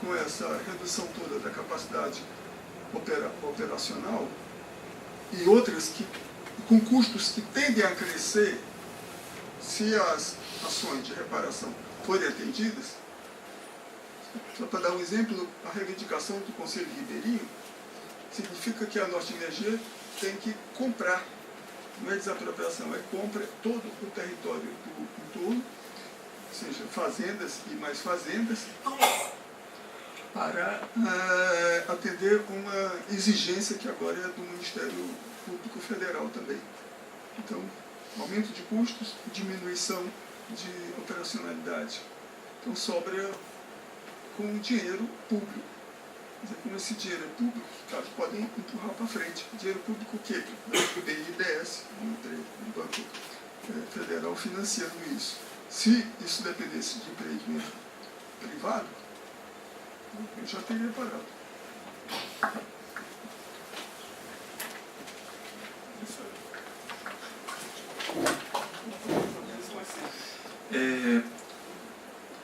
com essa redução toda da capacidade operacional e outras com custos que tendem a crescer se as ações de reparação forem atendidas. Só para dar um exemplo, a reivindicação do Conselho Ribeirinho significa que a Norte Energia tem que comprar, não é desapropriação, é compra todo o território do entorno, ou seja, fazendas e mais fazendas, para atender uma exigência que agora é do Ministério Público Federal também. Então, aumento de custos e diminuição de operacionalidade. Então, sobra com dinheiro público. Como esse dinheiro é público, os caras podem empurrar para frente. Dinheiro público o quê? O BNDES, um banco federal financiando isso. Se isso dependesse de empreendimento privado, eu já teria parado.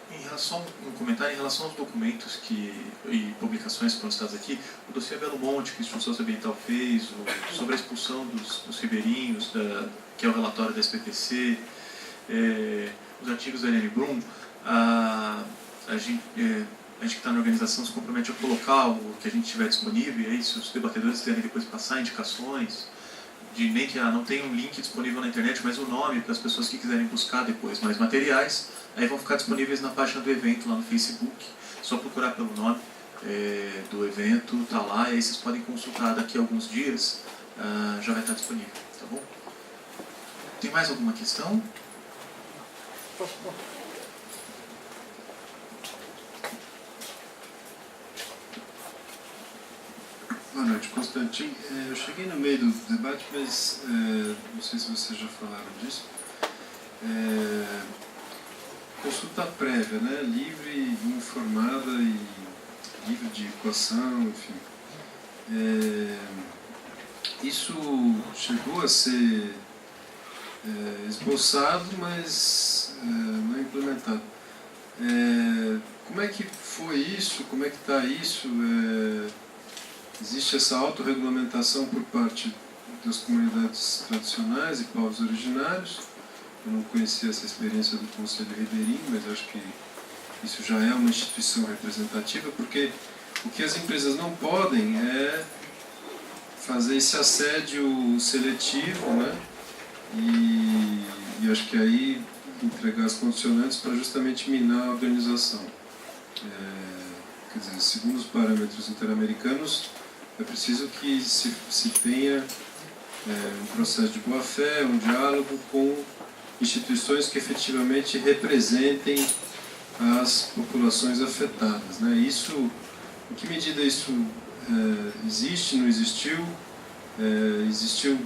Em relação, um comentário em relação aos documentos e publicações que foram citadas aqui, o dossiê Belo Monte, que o Instituto Socioambiental fez, sobre a expulsão dos ribeirinhos, que é o relatório da SPPC, os artigos da Helene Brum, a gente que está na organização se compromete a colocar o que a gente tiver disponível, e aí se os debatedores quiserem depois passar indicações, nem que não tem um link disponível na internet, mas o nome para as pessoas que quiserem buscar depois mais materiais, aí vão ficar disponíveis na página do evento lá no Facebook, só procurar pelo nome do evento, tá lá, e aí vocês podem consultar daqui a alguns dias, já vai estar disponível, tá bom? Tem mais alguma questão? Boa noite, Constantino. Eu cheguei no meio do debate, mas não sei se vocês já falaram disso. Consulta prévia, né? Livre, informada e livre de equação, enfim. Isso chegou a ser esboçado, mas não implementado. Como é que foi isso? Como é que está isso? Existe essa autorregulamentação por parte das comunidades tradicionais e povos originários. Eu não conhecia essa experiência do Conselho Ribeirinho, mas acho que isso já é uma instituição representativa, porque o que as empresas não podem é fazer esse assédio seletivo, né? E acho que aí entregar as condicionantes para justamente minar a organização. Quer dizer, segundo os parâmetros interamericanos, é preciso que se tenha um processo de boa-fé, um diálogo com instituições que efetivamente representem as populações afetadas, né? Isso, em que medida isso existe, não existiu? Existiu,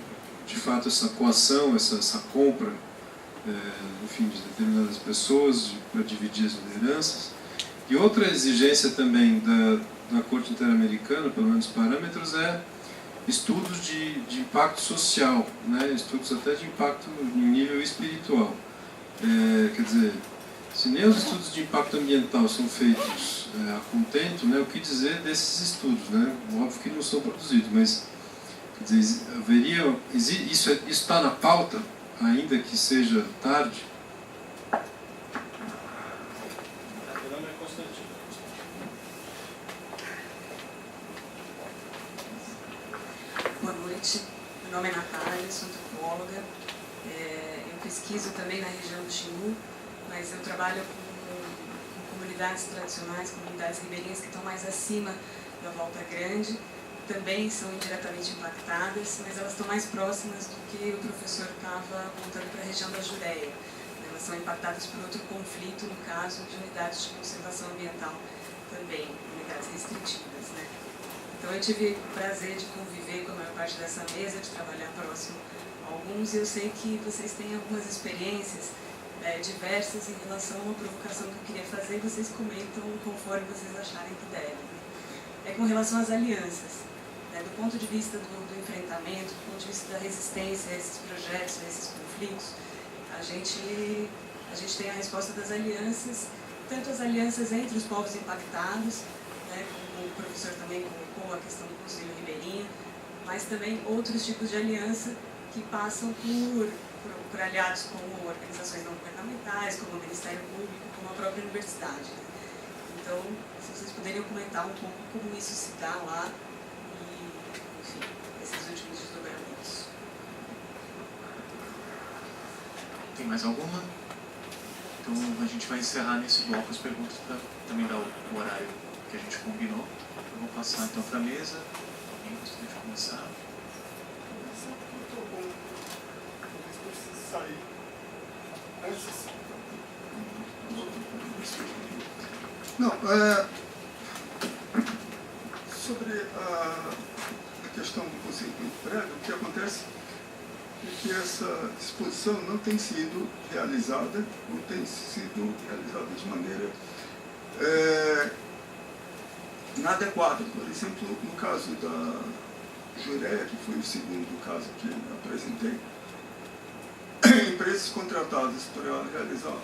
de fato, essa coação, essa compra, enfim, de determinadas pessoas para dividir as lideranças? E outra exigência também da Corte Interamericana, pelo menos parâmetros, é estudos de impacto social, né? Estudos até de impacto em nível espiritual. Quer dizer, se nem os estudos de impacto ambiental são feitos a contento, né? O que dizer desses estudos, né? Óbvio que não são produzidos, mas quer dizer, isso está na pauta, ainda que seja tarde? Boa noite, meu nome é Natália, sou antropóloga, eu pesquiso também na região do Xingu, mas eu trabalho com comunidades tradicionais, comunidades ribeirinhas que estão mais acima da Volta Grande, também são indiretamente impactadas, mas elas estão mais próximas do que o professor estava apontando para a região da Judéia. Elas são impactadas por outro conflito, no caso de unidades de conservação ambiental também, unidades restritivas, né? Então eu tive o prazer de conviver com a maior parte dessa mesa, de trabalhar próximo a alguns, e eu sei que vocês têm algumas experiências diversas em relação a uma provocação que eu queria fazer, e vocês comentam conforme vocês acharem que devem. Com relação às alianças, do ponto de vista do enfrentamento, do ponto de vista da resistência a esses projetos, a esses conflitos, a gente tem a resposta das alianças, tanto as alianças entre os povos impactados, né, como o professor também colocou a questão do Conselho Ribeirinho, mas também outros tipos de aliança que passam por aliados como organizações não governamentais, como o Ministério Público, como a própria universidade. Né? Então, se vocês poderiam comentar um pouco como isso se dá lá e, enfim, esses últimos desdobramentos. Tem mais alguma? Então a gente vai encerrar nesse bloco as perguntas para também dar o horário que a gente combinou. Eu vou passar então para a mesa. Alguém gostaria de começar? Não, sobre a questão do conceito prévio, o que acontece é que essa exposição não tem sido realizada, ou tem sido realizada de maneira inadequada. Por exemplo, no caso da Juré, que foi o segundo caso que eu apresentei, empresas contratadas para realizar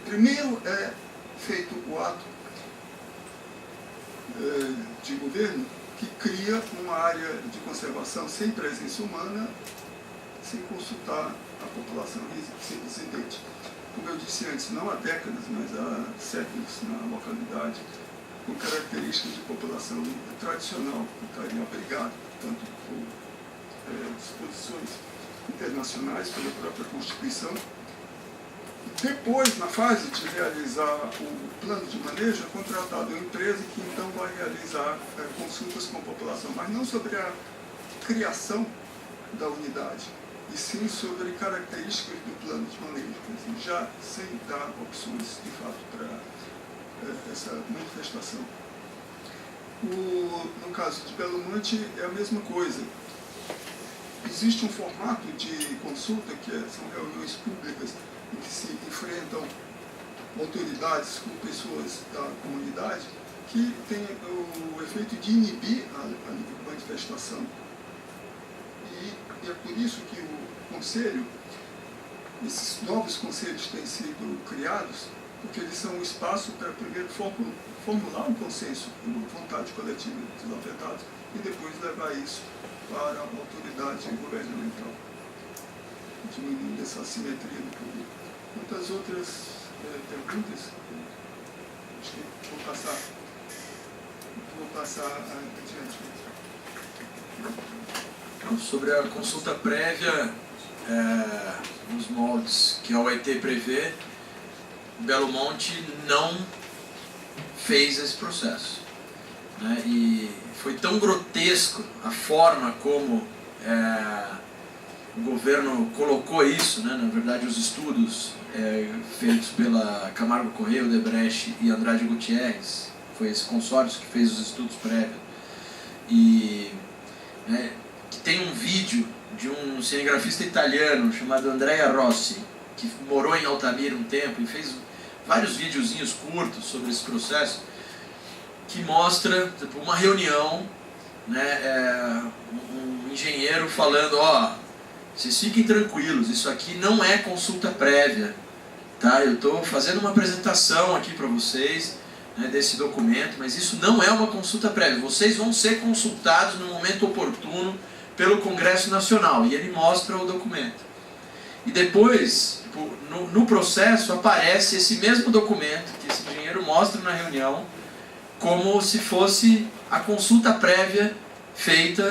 primeiro é feito o ato de governo que cria uma área de conservação sem presença humana, sem consultar a população residente. Como eu disse antes, não há décadas, mas há séculos na localidade, com características de população tradicional, que estaria abrigada, tanto por disposições internacionais, pela própria Constituição. Depois, na fase de realizar o plano de manejo, é contratada uma empresa que então vai realizar consultas com a população, mas não sobre a criação da unidade, e sim sobre características do plano de manejo, já sem dar opções, de fato, para essa manifestação. No caso de Belo Monte, é a mesma coisa. Existe um formato de consulta, que são reuniões públicas, em que se enfrentam autoridades com pessoas da comunidade, que tem o efeito de inibir a manifestação. E é por isso que o Conselho, esses novos conselhos têm sido criados, porque eles são um espaço para primeiro formular um consenso, uma vontade coletiva dos afetados, e depois levar isso para a autoridade governamental, diminuindo essa assimetria do poder. Muitas outras perguntas, acho que vou passar adiante. Sobre a consulta prévia, nos moldes que a OIT prevê, Belo Monte não fez esse processo, né? E foi tão grotesco a forma como o governo colocou isso, né? Na verdade, os estudos feitos pela Camargo Correia, Odebrecht e Andrade Gutierrez, foi esse consórcio que fez os estudos prévios, e que tem um vídeo de um cinegrafista italiano chamado Andrea Rossi, que morou em Altamira um tempo e fez vários videozinhos curtos sobre esse processo, que mostra tipo, uma reunião, né, um engenheiro falando, vocês fiquem tranquilos, isso aqui não é consulta prévia, tá? Eu estou fazendo uma apresentação aqui para vocês, né, desse documento, mas isso não é uma consulta prévia, vocês vão ser consultados no momento oportuno pelo Congresso Nacional, e ele mostra o documento. E depois, no processo, aparece esse mesmo documento que esse engenheiro mostra na reunião, como se fosse a consulta prévia feita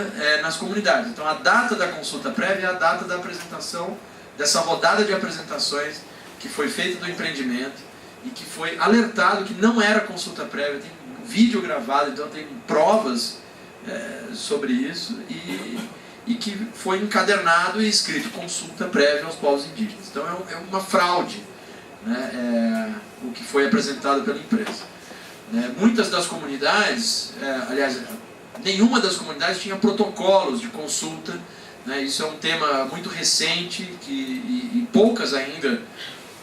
nas comunidades. Então, a data da consulta prévia é a data da apresentação, dessa rodada de apresentações que foi feita do empreendimento e que foi alertado que não era consulta prévia. Tem um vídeo gravado, então tem provas sobre isso, e que foi encadernado e escrito consulta prévia aos povos indígenas. Então é uma fraude, né, o que foi apresentado pela empresa. Muitas das comunidades, aliás, nenhuma das comunidades tinha protocolos de consulta, né, isso é um tema muito recente, e poucas ainda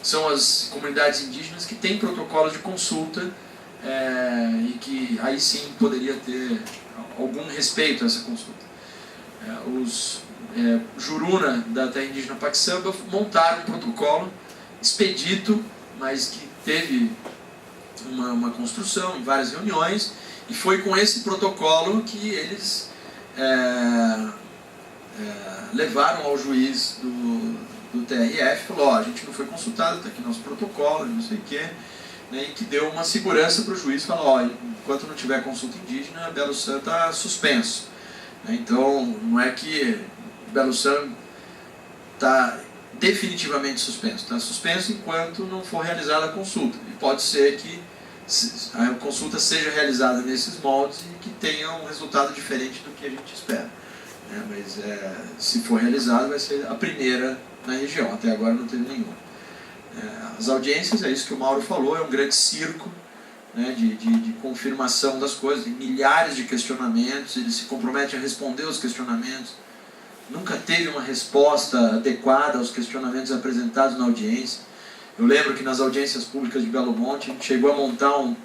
são as comunidades indígenas que têm protocolos de consulta, e que aí sim poderia ter algum respeito a essa consulta. Os Juruna da terra indígena Paxamba montaram um protocolo expedito, mas que teve uma construção em várias reuniões, e foi com esse protocolo que eles levaram ao juiz do TRF, falou, a gente não foi consultado, está aqui nosso protocolo, não sei o quê, né, e que deu uma segurança para o juiz, falou, enquanto não tiver consulta indígena, Belo Sun está suspenso. Então, não é que Belo Sun está definitivamente suspenso, está suspenso enquanto não for realizada a consulta. E pode ser que a consulta seja realizada nesses moldes e que tenha um resultado diferente do que a gente espera. Mas se for realizada, vai ser a primeira na região. Até agora não teve nenhuma. As audiências, é isso que o Mauro falou, é um grande circo, né, de confirmação das coisas, tem milhares de questionamentos, ele se compromete a responder os questionamentos. Nunca teve uma resposta adequada aos questionamentos apresentados na audiência. Eu lembro que nas audiências públicas de Belo Monte, a gente chegou a montar um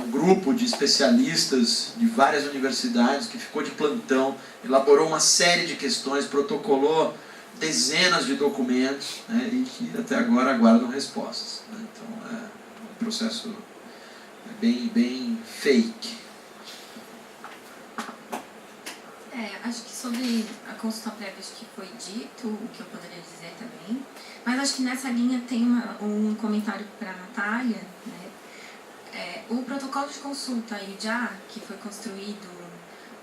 grupo de especialistas de várias universidades que ficou de plantão, elaborou uma série de questões, protocolou dezenas de documentos, né, e que até agora aguardam respostas. Né? Então é um processo bem fake. Acho que sobre a consulta prévia, acho que foi dito o que eu poderia dizer também, mas acho que nessa linha tem um comentário para a Natália, né? O protocolo de consulta IJA, que foi construído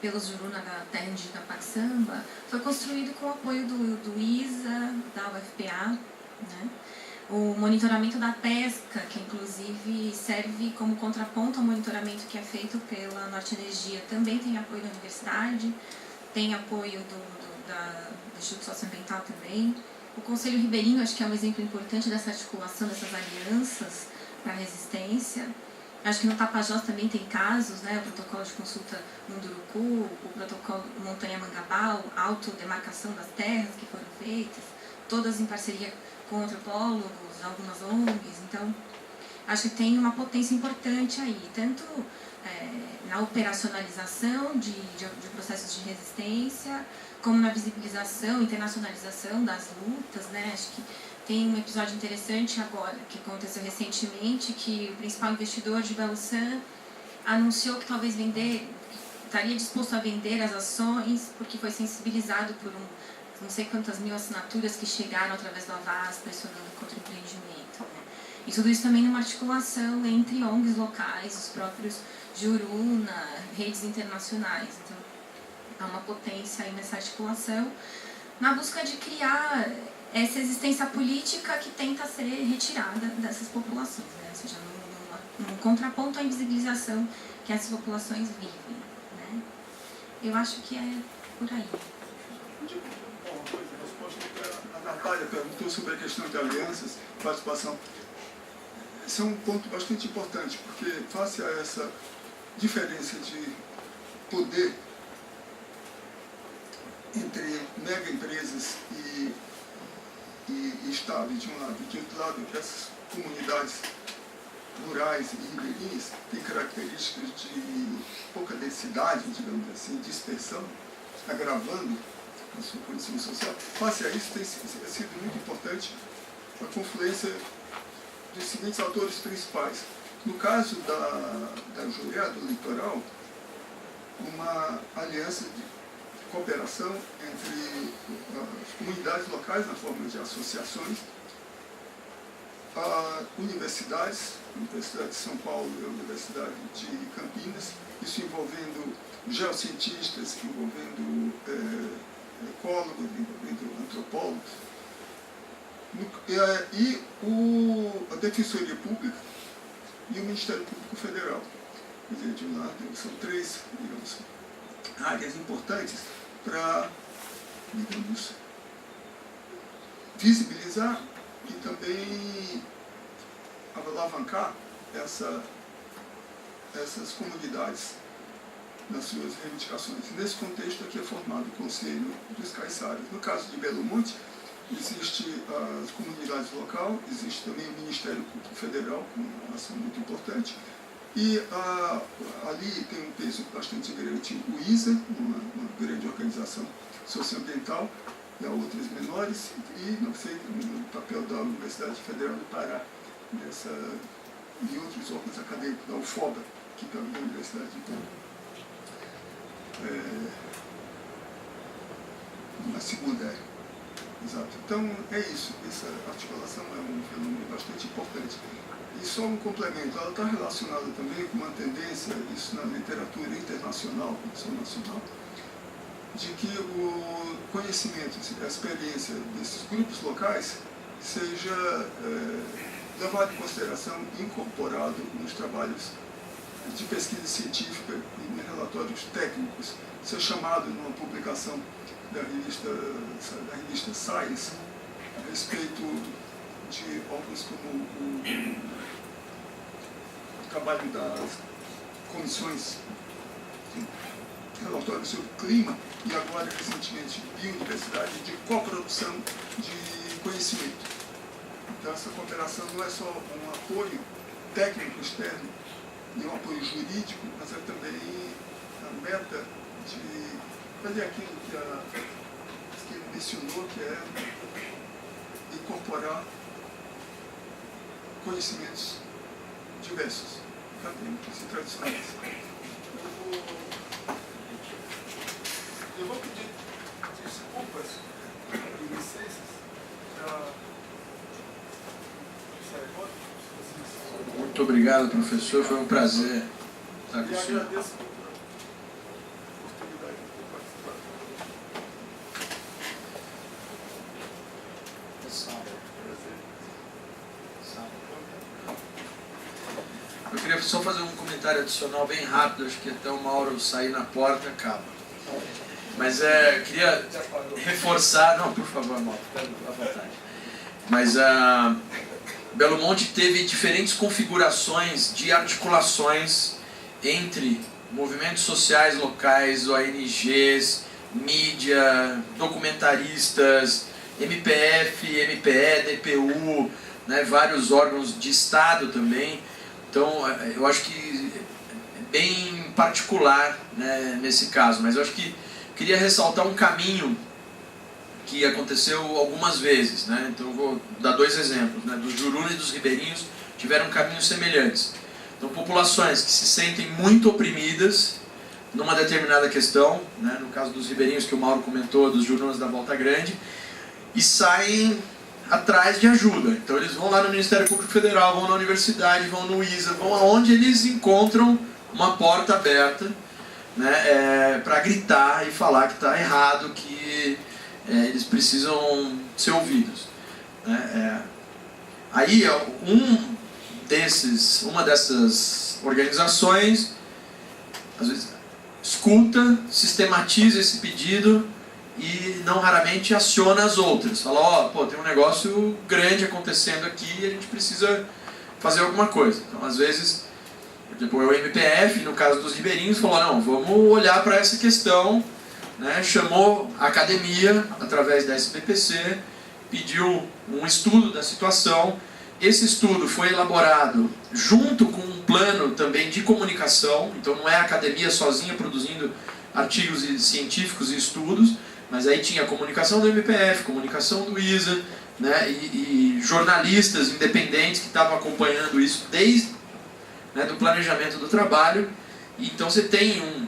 pelos Juruna da terra indígena Paxamba, foi construído com o apoio do ISA, da UFPA, né? O monitoramento da pesca, que inclusive serve como contraponto ao monitoramento que é feito pela Norte Energia, também tem apoio da universidade, tem apoio do Instituto Socioambiental também. O Conselho Ribeirinho, acho que é um exemplo importante dessa articulação, dessas alianças para a resistência. Acho que no Tapajós também tem casos, né? O protocolo de consulta Munduruku, o protocolo Montanha Mangabal, autodemarcação das terras que foram feitas, todas em parceria com antropólogos, algumas ONGs. Então, acho que tem uma potência importante aí, tanto na operacionalização de processos de resistência, como na visibilização, internacionalização das lutas, né? Acho que tem um episódio interessante agora, que aconteceu recentemente, que o principal investidor de Belo Sun anunciou que talvez estaria disposto a vender as ações, porque foi sensibilizado por não sei quantas mil assinaturas que chegaram através do Avaz, pressionando contra o empreendimento. Né? E tudo isso também numa articulação entre ONGs locais, os próprios Juruna, redes internacionais. Então, há uma potência aí nessa articulação, na busca de criar essa existência política que tenta ser retirada dessas populações, né? Ou seja, num contraponto à invisibilização que essas populações vivem. Né? Eu acho que é por aí. A Natália perguntou sobre a questão de alianças, participação. Esse é um ponto bastante importante, porque face a essa diferença de poder entre mega empresas e Estado de um lado, e de outro lado, essas comunidades rurais e ribeirinhas têm características de pouca densidade, digamos assim, dispersão, agravando a sua condição social. Face a isso, tem sido muito importante a confluência dos seguintes autores principais. No caso da Juliá, do litoral, uma aliança de cooperação entre as comunidades locais, na forma de associações, universidades, a Universidade de São Paulo e a Universidade de Campinas, isso envolvendo geocientistas, envolvendo ecólogos, envolvendo antropólogos, e a Defensoria Pública e o Ministério Público Federal. Quer dizer, de um lado, são três, digamos, áreas importantes para, digamos, visibilizar e também alavancar essas comunidades nas suas reivindicações. Nesse contexto aqui é formado o Conselho dos Caiçaras. No caso de Belo Monte, existe as comunidades locais, existe também o Ministério Público Federal, com uma ação muito importante, e ali tem um peso bastante grande o ISA, uma grande organização socioambiental, e há outras menores, e não sei, o papel da Universidade Federal do Pará e outros órgãos acadêmicos, da UFOBA, aqui da Universidade na segunda. Exato. Então, é isso. Essa articulação é um fenômeno bastante importante. E só um complemento, ela está relacionada também com uma tendência, isso na literatura internacional, produção nacional, de que o conhecimento, a experiência desses grupos locais seja levado em consideração e incorporado nos trabalhos de pesquisa científica e em relatórios técnicos, ser chamado numa publicação da revista Science a respeito de órgãos como o trabalho das comissões, relatórios sobre clima e agora recentemente biodiversidade, de coprodução de conhecimento. Então essa cooperação não é só um apoio técnico externo e um apoio jurídico, mas é também a meta de fazer aquilo que ele mencionou, que é incorporar conhecimentos diversos, acadêmicos e tradicionais. Eu vou pedir desculpas e licenças para... Muito obrigado, professor. Foi um prazer estar com o senhor. E agradeço a oportunidade de ter participado. Eu queria só fazer um comentário adicional bem rápido, acho que até uma hora eu sair na porta acaba. Mas queria reforçar... Não, por favor, Malta, fica à vontade. Mas Belo Monte teve diferentes configurações de articulações entre movimentos sociais locais, ONGs, mídia, documentaristas, MPF, MPE, DPU, né, vários órgãos de Estado também. Então, eu acho que é bem particular, né, nesse caso, mas eu acho que queria ressaltar um caminho que aconteceu algumas vezes, né? Então eu vou dar dois exemplos, né? Dos Jurunas e dos Ribeirinhos tiveram caminhos semelhantes. Então populações que se sentem muito oprimidas numa determinada questão, né? No caso dos Ribeirinhos que o Mauro comentou, dos Jurunas da Volta Grande, e saem atrás de ajuda. Então eles vão lá no Ministério Público Federal, vão na universidade, vão no ISA, vão aonde eles encontram uma porta aberta, né? Para gritar e falar que está errado, que eles precisam ser ouvidos, né? Aí uma dessas organizações às vezes escuta, sistematiza esse pedido e não raramente aciona as outras. Fala, ó, pô, tem um negócio grande acontecendo aqui e a gente precisa fazer alguma coisa. Então às vezes, depois o MPF, no caso dos Ribeirinhos, falou, não, vamos olhar para essa questão, né? Chamou a academia, através da SBPC, pediu um estudo da situação. Esse estudo foi elaborado junto com um plano também de comunicação, então não é a academia sozinha produzindo artigos científicos e estudos, mas aí tinha a comunicação do MPF, comunicação do ISA, né? e jornalistas independentes que estavam acompanhando isso desde, né, do planejamento do trabalho. Então você tem um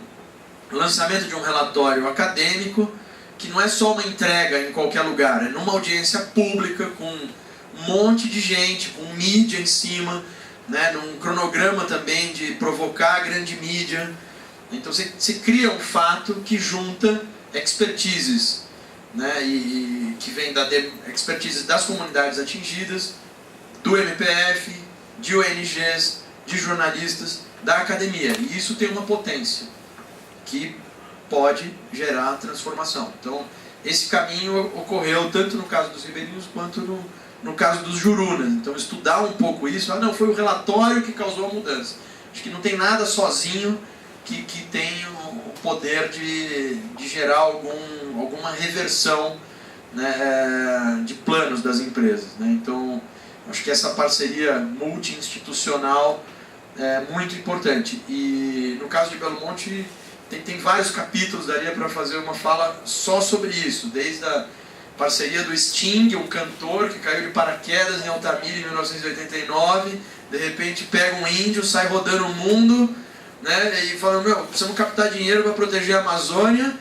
lançamento de um relatório acadêmico que não é só uma entrega em qualquer lugar, é numa audiência pública com um monte de gente, com mídia em cima, né, num cronograma também de provocar a grande mídia. Então você cria um fato que junta expertises, né, e que vem da expertise das comunidades atingidas, do MPF, de ONGs, de jornalistas, da academia. E isso tem uma potência que pode gerar transformação. Então, esse caminho ocorreu tanto no caso dos Ribeirinhos quanto no caso dos Jurunas. Então, estudar um pouco isso, não, foi o relatório que causou a mudança. Acho que não tem nada sozinho que tem o poder de gerar alguma reversão, né, de planos das empresas, né? Então, acho que essa parceria multi-institucional é muito importante. E no caso de Belo Monte, tem vários capítulos, daria para fazer uma fala só sobre isso, desde a parceria do Sting, um cantor que caiu de paraquedas em Altamira em 1989, de repente pega um índio, sai rodando o mundo, né, e fala, meu, precisamos captar dinheiro para proteger a Amazônia,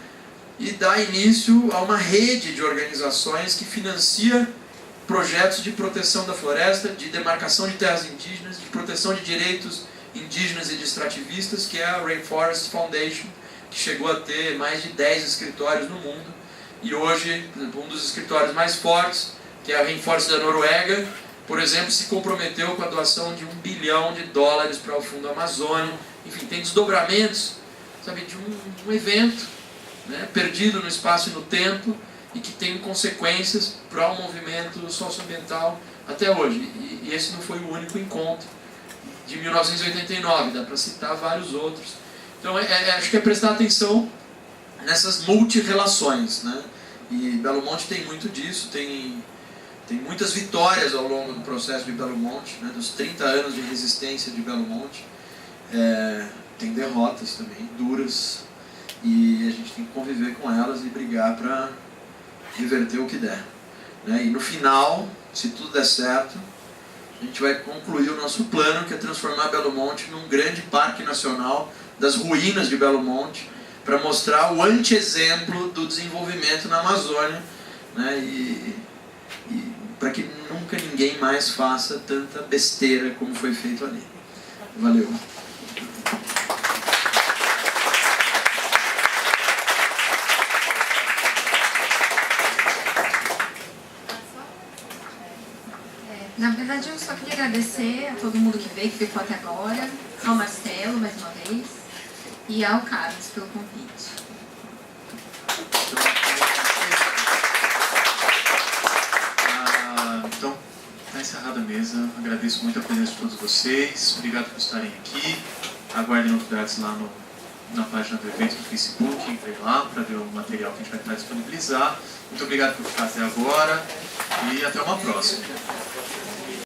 e dá início a uma rede de organizações que financia projetos de proteção da floresta, de demarcação de terras indígenas, de proteção de direitos indígenas e de extrativistas, que é a Rainforest Foundation, que chegou a ter mais de 10 escritórios no mundo. E hoje, por exemplo, um dos escritórios mais fortes, que é a Rainforest da Noruega, por exemplo, se comprometeu com a doação de $1 bilhão para o Fundo Amazônia. Enfim, tem desdobramentos, sabe, de um evento, né, perdido no espaço e no tempo, e que tem consequências para o movimento socioambiental até hoje. E esse não foi o único encontro de 1989, dá para citar vários outros. Então, acho que é prestar atenção nessas multirrelações, né? E Belo Monte tem muito disso, tem muitas vitórias ao longo do processo de Belo Monte, né? Dos 30 anos de resistência de Belo Monte. Tem derrotas também, duras, e a gente tem que conviver com elas e brigar para reverter o que der, né? E no final, se tudo der certo, a gente vai concluir o nosso plano, que é transformar Belo Monte num grande parque nacional das ruínas de Belo Monte, para mostrar o anti-exemplo do desenvolvimento na Amazônia, né? E para que nunca ninguém mais faça tanta besteira como foi feito ali. Valeu. Na verdade, eu só queria agradecer a todo mundo que veio, que ficou até agora, ao Marcelo, mais uma vez, e ao Carlos pelo convite. Então, está encerrada a mesa. Agradeço muito a presença de todos vocês. Obrigado por estarem aqui. Aguardem novidades lá na página do evento do Facebook. Entrem lá para ver o material que a gente vai estar disponibilizar. Muito obrigado por ficar até agora e até uma próxima.